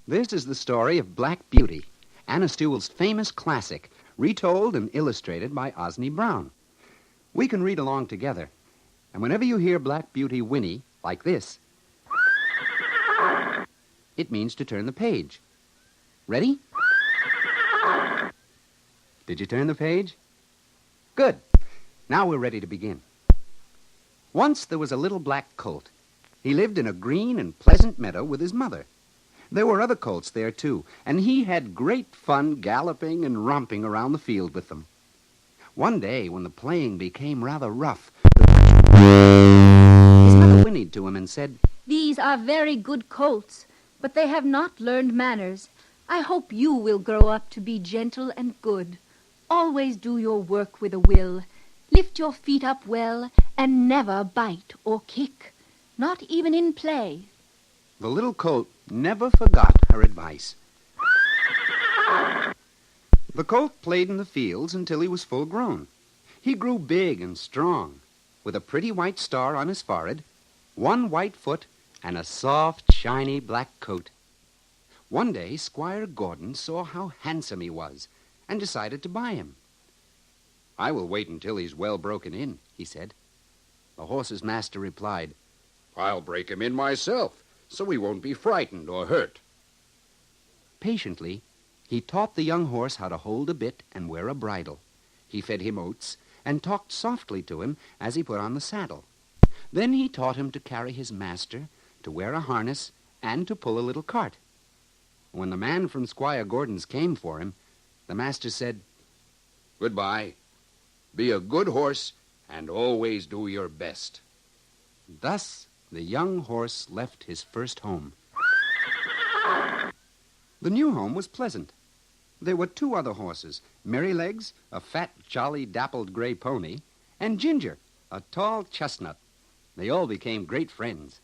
This is the story of Black Beauty, Anna Stewell's famous classic, retold and illustrated by Osney Brown. We can read along together, and whenever you hear Black Beauty whinny, like this, it means to turn the page. Ready? Did you turn the page? Good. Now we're ready to begin. Once there was a little black colt. He lived in a green and pleasant meadow with his mother. There were other colts there, too, and he had great fun galloping and romping around the field with them. One day, when the playing became rather rough, his mother whinnied to him and said, "These are very good colts, but they have not learned manners. I hope you will grow up to be gentle and good. Always do your work with a will. Lift your feet up well, and never bite or kick, not even in play." The little colt never forgot her advice. The colt played in the fields until he was full grown. He grew big and strong, with a pretty white star on his forehead, one white foot, and a soft, shiny black coat. One day, Squire Gordon saw how handsome he was and decided to buy him. "I will wait until he's well broken in," he said. The horse's master replied, "I'll break him in myself, so he won't be frightened or hurt." Patiently, he taught the young horse how to hold a bit and wear a bridle. He fed him oats and talked softly to him as he put on the saddle. Then he taught him to carry his master, to wear a harness, and to pull a little cart. When the man from Squire Gordon's came for him, the master said, "Goodbye. Be a good horse and always do your best." Thus, the young horse left his first home. The new home was pleasant. There were two other horses, Merrylegs, a fat, jolly, dappled gray pony, and Ginger, a tall chestnut. They all became great friends.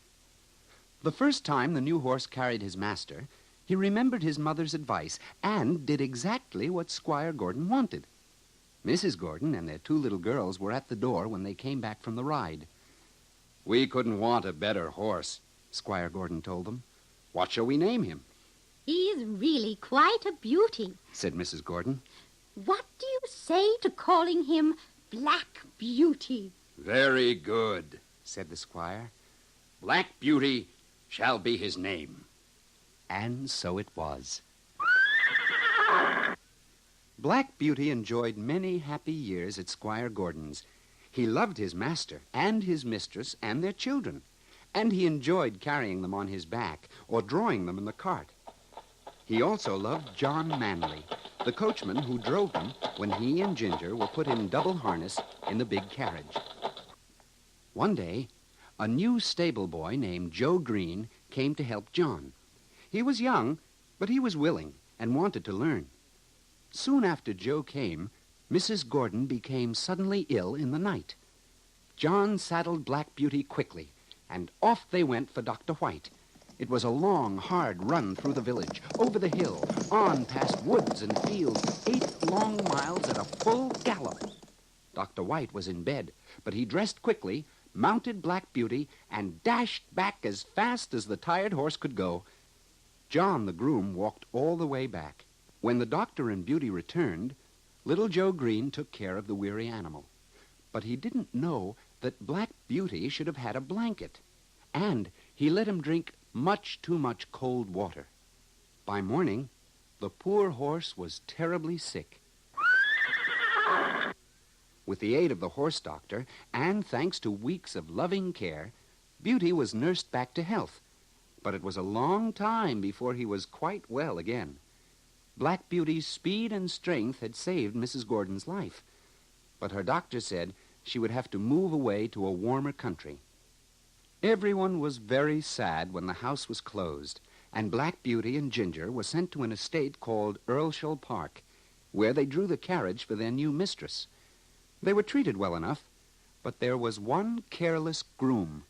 The first time the new horse carried his master, he remembered his mother's advice and did exactly what Squire Gordon wanted. Mrs. Gordon and their two little girls were at the door when they came back from the ride. "We couldn't want a better horse," Squire Gordon told them. "What shall we name him?" "He's really quite a beauty," said Mrs. Gordon. "What do you say to calling him Black Beauty?" "Very good," said the squire. "Black Beauty shall be his name." And so it was. Black Beauty enjoyed many happy years at Squire Gordon's. He loved his master and his mistress and their children, and he enjoyed carrying them on his back or drawing them in the cart. He also loved John Manley, the coachman who drove them when he and Ginger were put in double harness in the big carriage. One day, a new stable boy named Joe Green came to help John. He was young, but he was willing and wanted to learn. Soon after Joe came, Mrs. Gordon became suddenly ill in the night. John saddled Black Beauty quickly, and off they went for Dr. White. It was a long, hard run through the village, over the hill, on past woods and fields, 8 long miles at a full gallop. Dr. White was in bed, but he dressed quickly, mounted Black Beauty, and dashed back as fast as the tired horse could go. John, the groom, walked all the way back. When the doctor and Beauty returned, little Joe Green took care of the weary animal. But he didn't know that Black Beauty should have had a blanket, and he let him drink much too much cold water. By morning, the poor horse was terribly sick. With the aid of the horse doctor, and thanks to weeks of loving care, Beauty was nursed back to health. But it was a long time before he was quite well again. Black Beauty's speed and strength had saved Mrs. Gordon's life, but her doctor said she would have to move away to a warmer country. Everyone was very sad when the house was closed, and Black Beauty and Ginger were sent to an estate called Earlshall Park, where they drew the carriage for their new mistress. They were treated well enough, but there was one careless groom.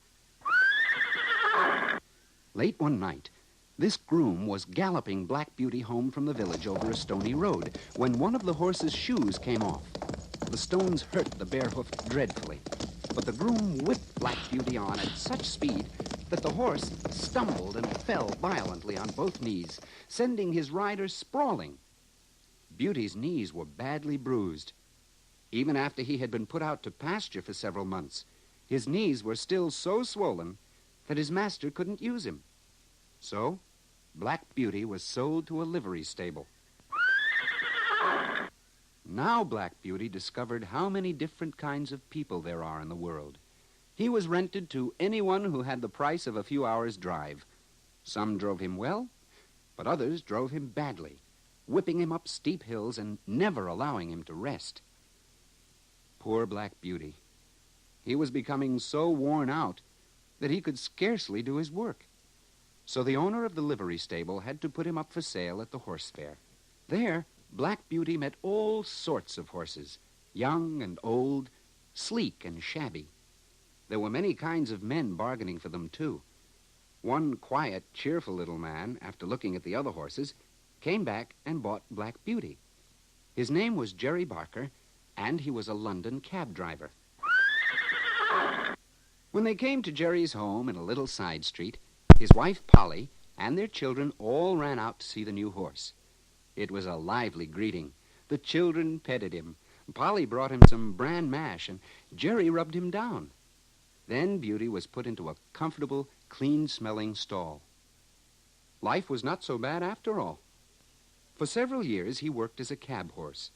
Late one night, this groom was galloping Black Beauty home from the village over a stony road when one of the horse's shoes came off. The stones hurt the bare hoof dreadfully, but the groom whipped Black Beauty on at such speed that the horse stumbled and fell violently on both knees, sending his rider sprawling. Beauty's knees were badly bruised. Even after he had been put out to pasture for several months, his knees were still so swollen that his master couldn't use him. So, Black Beauty was sold to a livery stable. Now Black Beauty discovered how many different kinds of people there are in the world. He was rented to anyone who had the price of a few hours' drive. Some drove him well, but others drove him badly, whipping him up steep hills and never allowing him to rest. Poor Black Beauty. He was becoming so worn out that he could scarcely do his work. So the owner of the livery stable had to put him up for sale at the horse fair. There, Black Beauty met all sorts of horses, young and old, sleek and shabby. There were many kinds of men bargaining for them, too. One quiet, cheerful little man, after looking at the other horses, came back and bought Black Beauty. His name was Jerry Barker, and he was a London cab driver. When they came to Jerry's home in a little side street, his wife Polly and their children all ran out to see the new horse. It was a lively greeting. The children petted him. Polly brought him some bran mash, and Jerry rubbed him down. Then Beauty was put into a comfortable, clean-smelling stall. Life was not so bad after all. For several years, he worked as a cab horse.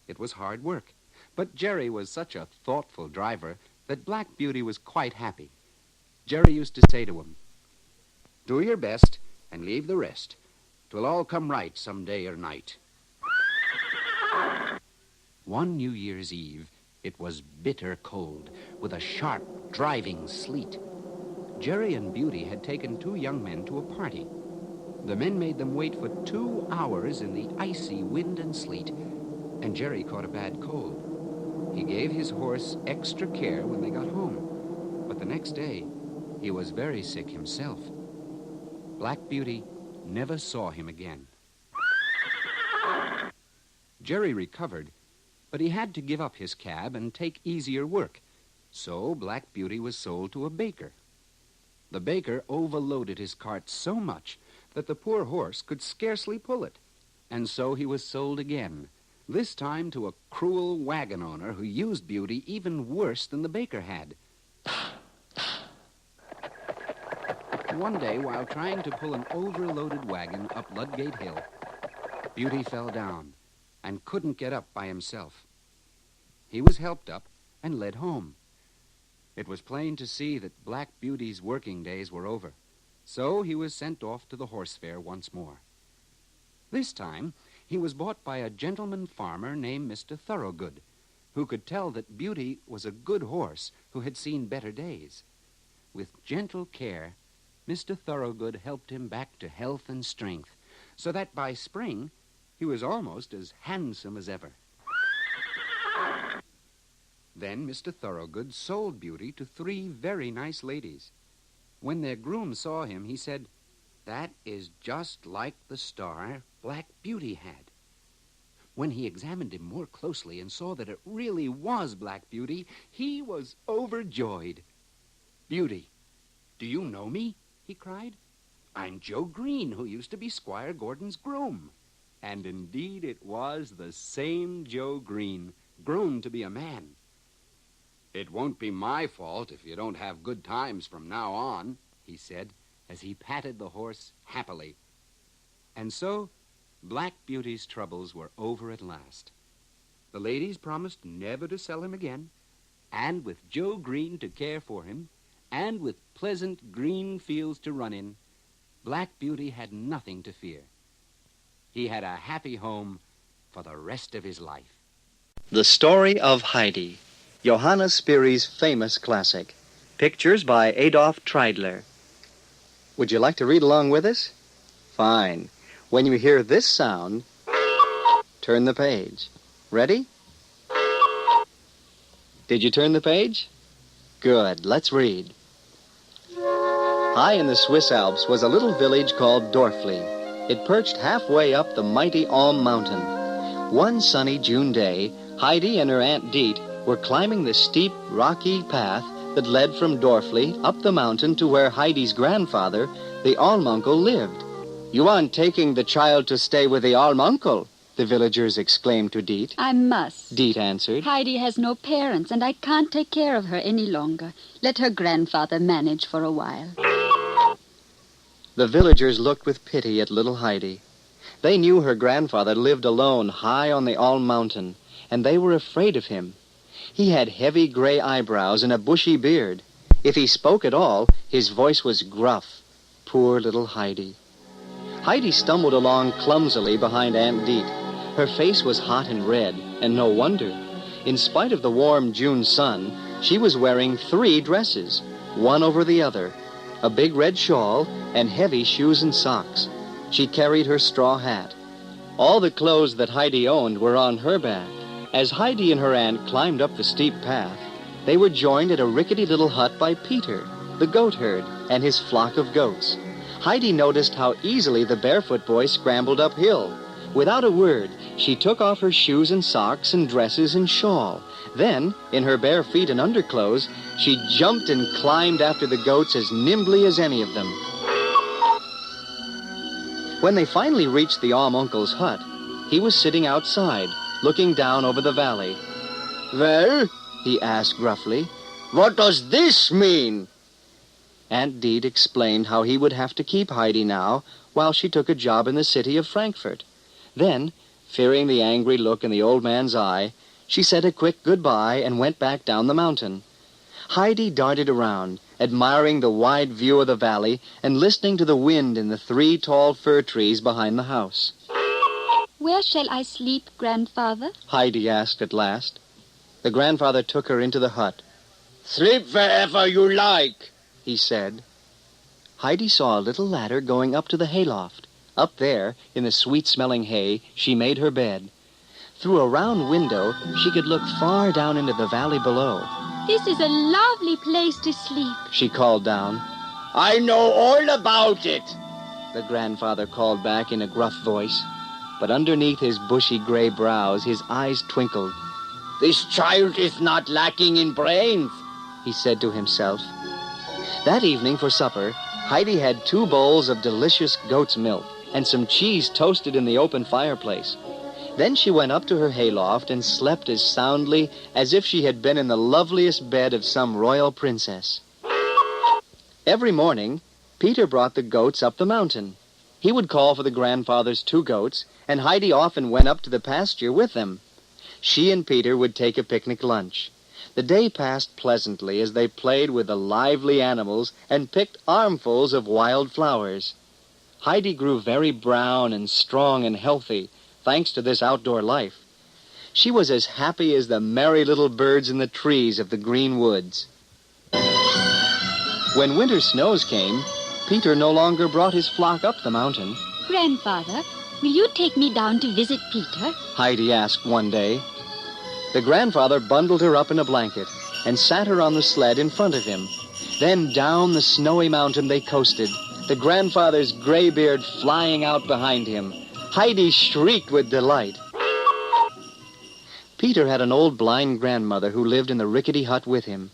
It was hard work, but Jerry was such a thoughtful driver that Black Beauty was quite happy. Jerry used to say to him, "Do your best and leave the rest. 'Twill all come right some day or night." One New Year's Eve, it was bitter cold, with a sharp, driving sleet. Jerry and Beauty had taken two young men to a party. The men made them wait for 2 hours in the icy wind and sleet, and Jerry caught a bad cold. He gave his horse extra care when they got home, but the next day, he was very sick himself. Black Beauty never saw him again. Jerry recovered, but he had to give up his cab and take easier work, so Black Beauty was sold to a baker. The baker overloaded his cart so much that the poor horse could scarcely pull it, and so he was sold again, this time to a cruel wagon owner who used Beauty even worse than the baker had. One day, while trying to pull an overloaded wagon up Ludgate Hill, Beauty fell down and couldn't get up by himself. He was helped up and led home. It was plain to see that Black Beauty's working days were over, so he was sent off to the horse fair once more. This time, he was bought by a gentleman farmer named Mr. Thorogood, who could tell that Beauty was a good horse who had seen better days. With gentle care, Mr. Thorogood helped him back to health and strength, so that by spring, he was almost as handsome as ever. Then Mr. Thorogood sold Beauty to 3 very nice ladies. When their groom saw him, he said, "That is just like the star Black Beauty had." When he examined him more closely and saw that it really was Black Beauty, he was overjoyed. "Beauty, do you know me?" he cried. "I'm Joe Green, who used to be Squire Gordon's groom." And indeed it was the same Joe Green, grown to be a man. "It won't be my fault if you don't have good times from now on," he said, as he patted the horse happily. And so, Black Beauty's troubles were over at last. The ladies promised never to sell him again, and with Joe Green to care for him, and with pleasant green fields to run in, Black Beauty had nothing to fear. He had a happy home for the rest of his life. The Story of Heidi, Johannes Spyri's famous classic. Pictures by Adolf Treidler. Would you like to read along with us? Fine. When you hear this sound, turn the page. Ready? Did you turn the page? Good. Let's read. High in the Swiss Alps was a little village called Dorfli. It perched halfway up the mighty Alm Mountain. One sunny June day, Heidi and her Aunt Deet were climbing the steep, rocky path that led from Dorfli up the mountain to where Heidi's grandfather, the Almuncle, lived. "You aren't taking the child to stay with the Almuncle?" the villagers exclaimed to Diet. "I must." Diet answered. "Heidi has no parents, and I can't take care of her any longer. Let her grandfather manage for a while." The villagers looked with pity at little Heidi. They knew her grandfather lived alone high on the Alm Mountain, and they were afraid of him. He had heavy gray eyebrows and a bushy beard. If he spoke at all, his voice was gruff. Poor little Heidi. Heidi stumbled along clumsily behind Aunt Diet. Her face was hot and red, and no wonder. In spite of the warm June sun, she was wearing 3 dresses, one over the other, a big red shawl, and heavy shoes and socks. She carried her straw hat. All the clothes that Heidi owned were on her back. As Heidi and her aunt climbed up the steep path, they were joined at a rickety little hut by Peter, the goat herd, and his flock of goats. Heidi noticed how easily the barefoot boy scrambled uphill. Without a word, she took off her shoes and socks and dresses and shawl. Then, in her bare feet and underclothes, she jumped and climbed after the goats as nimbly as any of them. When they finally reached the Almuncle's hut, he was sitting outside, looking down over the valley. "Well," he asked gruffly, "what does this mean?" Aunt Diet explained how he would have to keep Heidi now while she took a job in the city of Frankfurt. Then, fearing the angry look in the old man's eye, she said a quick goodbye and went back down the mountain. Heidi darted around, admiring the wide view of the valley and listening to the wind in the 3 tall fir trees behind the house. "Where shall I sleep, Grandfather?" Heidi asked at last. The grandfather took her into the hut. "Sleep wherever you like," he said. Heidi saw a little ladder going up to the hayloft. Up there, in the sweet-smelling hay, she made her bed. Through a round window, she could look far down into the valley below. "This is a lovely place to sleep." She called down. "I know all about it," the grandfather called back in a gruff voice. But underneath his bushy gray brows, his eyes twinkled. "This child is not lacking in brains," he said to himself. That evening for supper, Heidi had 2 bowls of delicious goat's milk and some cheese toasted in the open fireplace. Then she went up to her hayloft and slept as soundly as if she had been in the loveliest bed of some royal princess. Every morning, Peter brought the goats up the mountain. He would call for the grandfather's 2 goats, and Heidi often went up to the pasture with them. She and Peter would take a picnic lunch. The day passed pleasantly as they played with the lively animals and picked armfuls of wild flowers. Heidi grew very brown and strong and healthy, thanks to this outdoor life. She was as happy as the merry little birds in the trees of the green woods. When winter snows came, Peter no longer brought his flock up the mountain. "Grandfather, will you take me down to visit Peter?" Heidi asked one day. The grandfather bundled her up in a blanket and sat her on the sled in front of him. Then down the snowy mountain they coasted, the grandfather's gray beard flying out behind him. Heidi shrieked with delight. Peter had an old blind grandmother who lived in the rickety hut with him.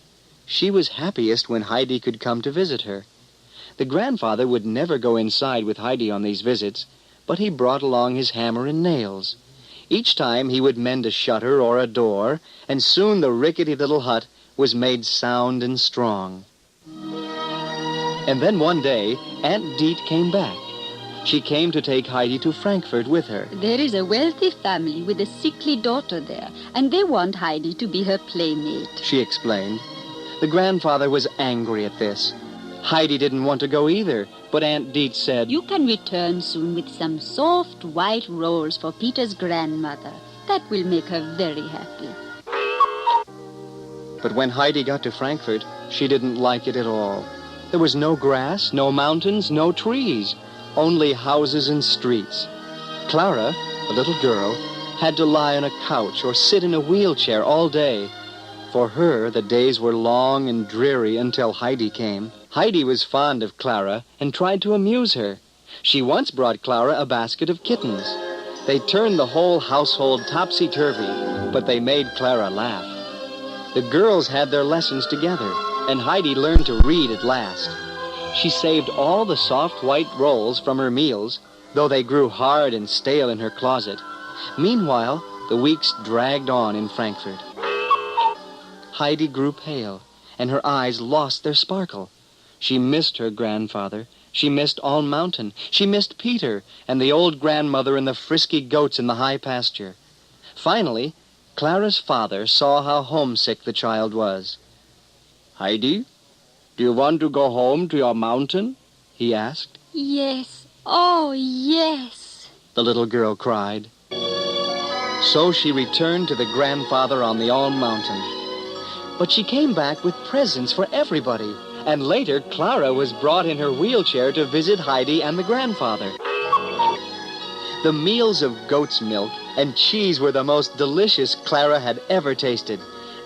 She was happiest when Heidi could come to visit her. The grandfather would never go inside with Heidi on these visits, but he brought along his hammer and nails. Each time he would mend a shutter or a door, and soon the rickety little hut was made sound and strong. And then one day, Aunt Diet came back. She came to take Heidi to Frankfurt with her. "There is a wealthy family with a sickly daughter there, and they want Heidi to be her playmate," she explained. The grandfather was angry at this. Heidi didn't want to go either, but Aunt Diet said, "You can return soon with some soft white rolls for Peter's grandmother. That will make her very happy." But when Heidi got to Frankfurt, she didn't like it at all. There was no grass, no mountains, no trees, only houses and streets. Clara, a little girl, had to lie on a couch or sit in a wheelchair all day. For her, the days were long and dreary until Heidi came. Heidi was fond of Clara and tried to amuse her. She once brought Clara a basket of kittens. They turned the whole household topsy-turvy, but they made Clara laugh. The girls had their lessons together, and Heidi learned to read at last. She saved all the soft white rolls from her meals, though they grew hard and stale in her closet. Meanwhile, the weeks dragged on in Frankfurt. Heidi grew pale, and her eyes lost their sparkle. She missed her grandfather. She missed All Mountain. She missed Peter and the old grandmother and the frisky goats in the high pasture. Finally, Clara's father saw how homesick the child was. "Heidi, do you want to go home to your mountain?" he asked. Yes, oh yes, The little girl cried. So she returned to the grandfather on the All Mountain. But she came back with presents for everybody. And later, Clara was brought in her wheelchair to visit Heidi and the grandfather. The meals of goat's milk and cheese were the most delicious Clara had ever tasted.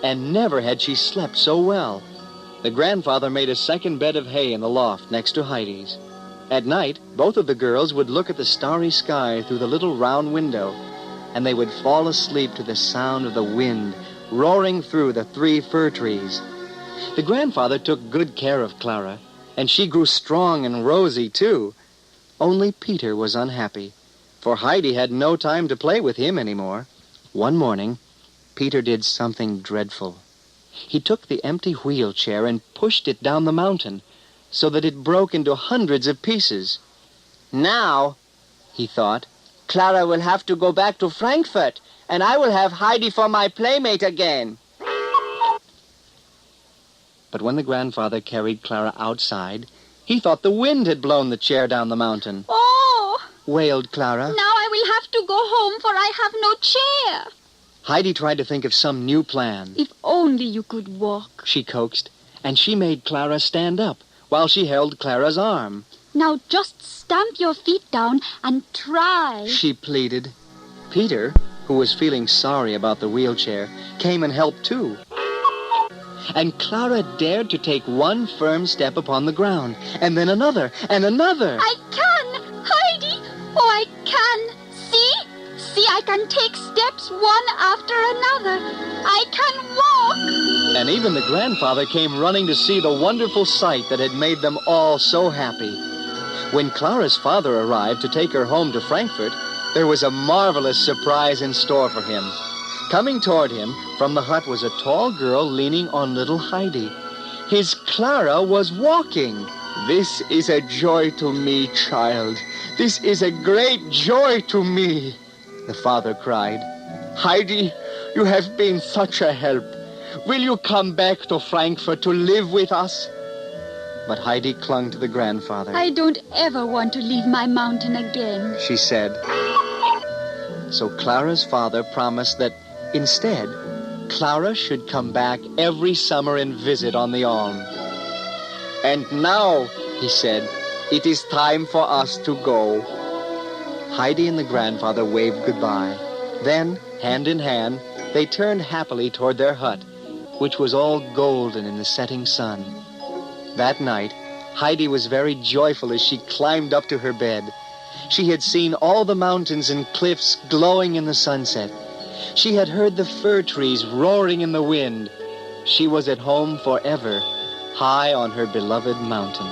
And never had she slept so well. The grandfather made a second bed of hay in the loft next to Heidi's. At night, both of the girls would look at the starry sky through the little round window, and they would fall asleep to the sound of the wind roaring through the 3 fir trees. The grandfather took good care of Clara, and she grew strong and rosy, too. Only Peter was unhappy, for Heidi had no time to play with him anymore. One morning, Peter did something dreadful. He took the empty wheelchair and pushed it down the mountain, so that it broke into hundreds of pieces. "Now," he thought, "Clara will have to go back to Frankfurt, and I will have Heidi for my playmate again." But when the grandfather carried Clara outside, he thought the wind had blown the chair down the mountain. oh, Wailed Clara. now I will have to go home, for I have no chair. Heidi tried to think of some new plan. If only you could walk. She coaxed, and she made Clara stand up while she held Clara's arm. Now just stamp your feet down and try. She pleaded. Peter, who was feeling sorry about the wheelchair, came and helped too. And Clara dared to take one firm step upon the ground, and then another, and another. I can, Heidi. Oh, I can. See, I can take steps one after another. I can walk. And even the grandfather came running to see the wonderful sight that had made them all so happy. When Clara's father arrived to take her home to Frankfurt, there was a marvelous surprise in store for him. Coming toward him from the hut was a tall girl leaning on little Heidi. His Clara was walking. "This is a joy to me, child. This is a great joy to me," the father cried. "Heidi, you have been such a help. Will you come back to Frankfurt to live with us?" But Heidi clung to the grandfather. I don't ever want to leave my mountain again. She said. So Clara's father promised that instead, Clara should come back every summer and visit on the Alm. "And now," he said, "it is time for us to go." Heidi and the grandfather waved goodbye. Then, hand in hand, they turned happily toward their hut, which was all golden in the setting sun. That night, Heidi was very joyful as she climbed up to her bed. She had seen all the mountains and cliffs glowing in the sunset. She had heard the fir trees roaring in the wind. She was at home forever, high on her beloved mountain.